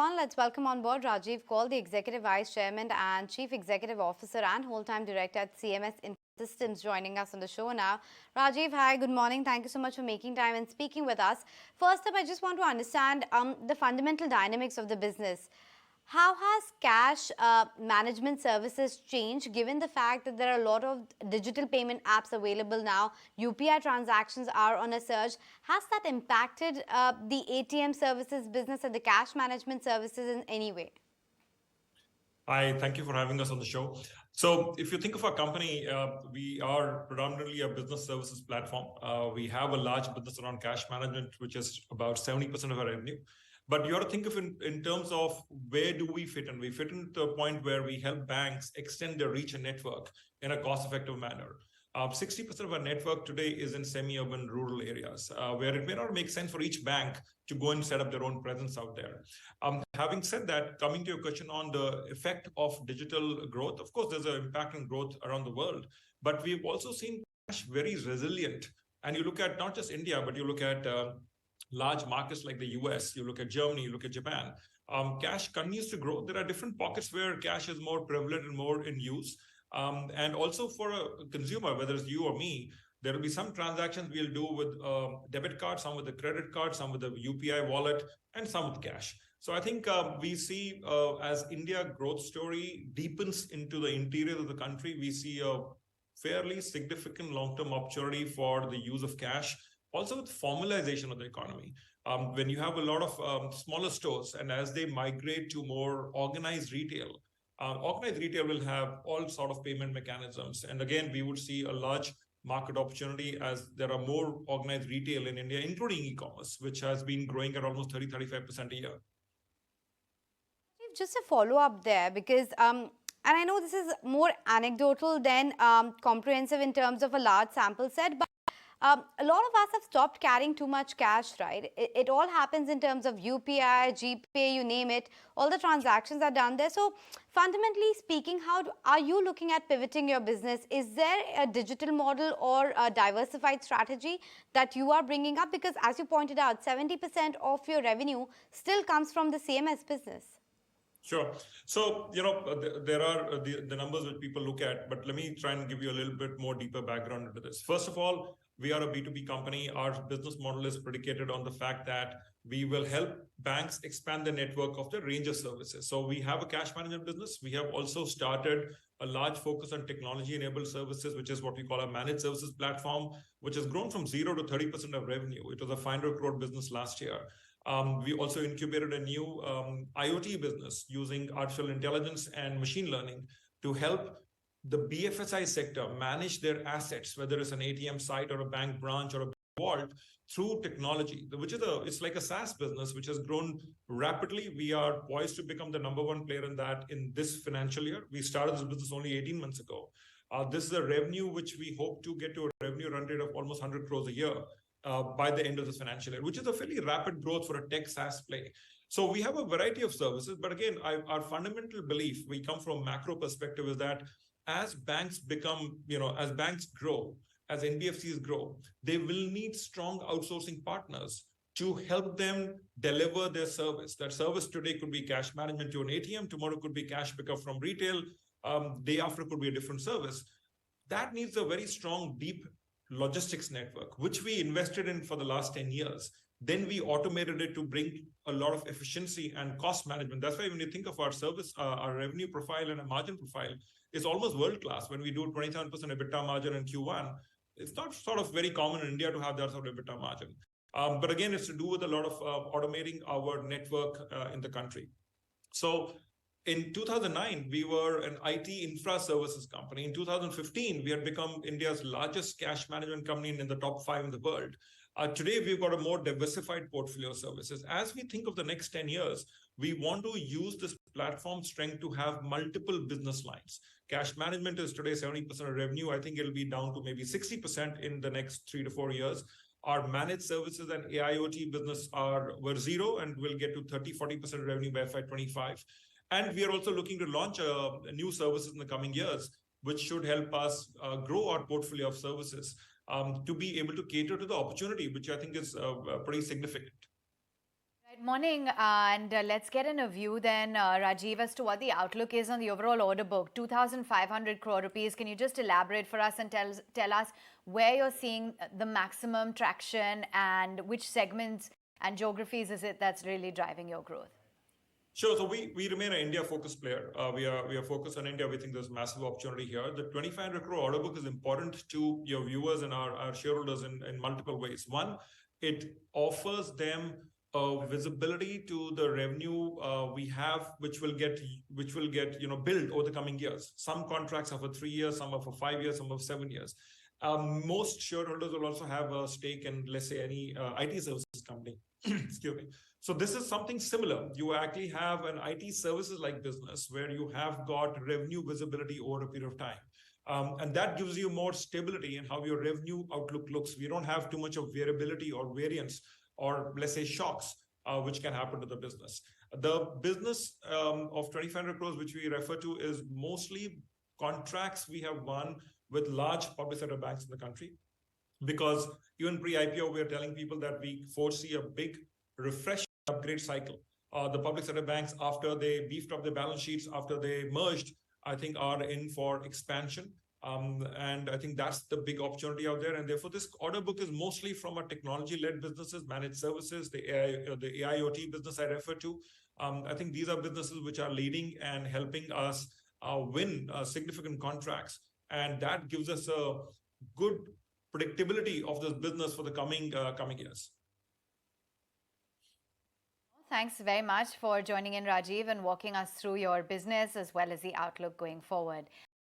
on, let's welcome on board Rajiv Kaul, the Executive Vice Chairman and Chief Executive Officer and Whole-Time Director at CMS Systems, joining us on the show now. Rajiv, hi, good morning. Thank you so much for making time and speaking with us. First up, I just want to understand the fundamental dynamics of the business. How has cash management services changed given the fact that there are a lot of digital payment apps available now? UPI transactions are on a surge. Has that impacted the ATM services business and the cash management services in any way? Hi, thank you for having us on the show. So if you think of our company, we are predominantly a business services platform. We have a large business around cash management, which is about 70% of our revenue. But you ought to think of it in terms of where do we fit in? We fit into a point where we help banks extend their reach and network in a cost-effective manner. 60% of our network today is in semi-urban rural areas, where it may not make sense for each bank to go and set up their own presence out there. Having said that, coming to your question on the effect of digital growth, of course, there's an impact on growth around the world, but we've also seen cash very resilient. And you look at not just India, but you look at large markets like the US, you look at Germany, you look at Japan, cash continues to grow. There are different pockets where cash is more prevalent and more in use. And also for a consumer, whether it's you or me, there will be some transactions we'll do with debit card, some with the credit card, some with the UPI wallet, and some with cash. So I think we see as India growth story deepens into the interior of the country, we see a fairly significant long-term opportunity for the use of cash. Also with formalization of the economy, when you have a lot of smaller stores and as they migrate to more organized retail will have all sort of payment mechanisms. And again, we would see a large market opportunity as there are more organized retail in India, including e-commerce, which has been growing at almost 30-35% a year. Just a follow-up there, because and I know this is more anecdotal than comprehensive in terms of a large sample set, but a lot of us have stopped carrying too much cash, right? It all happens in terms of UPI, GPay, you name it. All the transactions are done there. So fundamentally speaking, how are you looking at pivoting your business? Is there a digital model or a diversified strategy that you are bringing up? Because as you pointed out, 70% of your revenue still comes from the CMS business. Sure. So, there are the numbers that people look at, but let me try and give you a little bit more deeper background into this. First of all, we are a B2B company. Our business model is predicated on the fact that we will help banks expand the network of the range of services. So we have a cash management business. We have also started a large focus on technology-enabled services, which is what we call a managed services platform, which has grown from 0 to 30% of revenue. It was a 500 crore business last year. We also incubated a new IoT business using artificial intelligence and machine learning to help the BFSI sector manage their assets, whether it's an ATM site or a bank branch or a vault, through technology, which is it's like a SaaS business, which has grown rapidly. We are poised to become the #1 player in that in this financial year. We started this business only 18 months ago. This is a revenue which we hope to get to a revenue run rate of almost 100 crores a year by the end of this financial year, which is a fairly rapid growth for a tech SaaS play. So we have a variety of services, but again, our fundamental belief, we come from a macro perspective, is that as banks become, as banks grow, as NBFCs grow, they will need strong outsourcing partners to help them deliver their service. That service today could be cash management to an ATM, tomorrow could be cash pickup from retail, day after could be a different service. That needs a very strong, deep logistics network, which we invested in for the last 10 years. Then we automated it to bring a lot of efficiency and cost management. That's why when you think of our service, our revenue profile and a margin profile, it's almost world-class. When we do 27% EBITDA margin in Q1, it's not sort of very common in India to have that sort of EBITDA margin. But again, it's to do with a lot of automating our network in the country. So in 2009, we were an IT infra services company. In 2015, we had become India's largest cash management company in the top 5 in the world. Today, we've got a more diversified portfolio of services. As we think of the next 10 years, we want to use this platform strength to have multiple business lines. Cash management is today 70% of revenue. I think it'll be down to maybe 60% in the next 3 to 4 years. Our managed services and AIoT business were 0 and will get to 30-40% revenue by FY25. And we are also looking to launch new services in the coming years, which should help us grow our portfolio of services to be able to cater to the opportunity, which I think is pretty significant. Good morning, and let's get in a view then, Rajiv, as to what the outlook is on the overall order book, 2,500 crore rupees. Can you just elaborate for us and tell us where you're seeing the maximum traction and which segments and geographies is it that's really driving your growth? Sure. So we remain an India focused player. We are focused on India. We think there's massive opportunity here. The 2,500 crore order book is important to your viewers and our shareholders in multiple ways. One, it offers them visibility to the revenue we have, which will get built over the coming years. Some contracts are for 3 years, some are for 5 years, some are for 7 years. Most shareholders will also have a stake in, let's say, any IT services company. Excuse me. So this is something similar. You actually have an IT services like business where you have got revenue visibility over a period of time. And that gives you more stability in how your revenue outlook looks. We don't have too much of variability or variance or, let's say, shocks, which can happen to the business. The business of 2,500 crores, which we refer to, is mostly contracts we have won with large public sector banks in the country. Because even pre-IPO, we are telling people that we foresee a big refresh upgrade cycle. The public sector banks, after they beefed up their balance sheets, after they merged, I think are in for expansion. And I think that's the big opportunity out there. And therefore, this order book is mostly from our technology-led businesses, managed services, the AIoT business I refer to. I think these are businesses which are leading and helping us win significant contracts. And that gives us a good predictability of this business for the coming years. Thanks very much for joining in, Rajiv, and walking us through your business as well as the outlook going forward.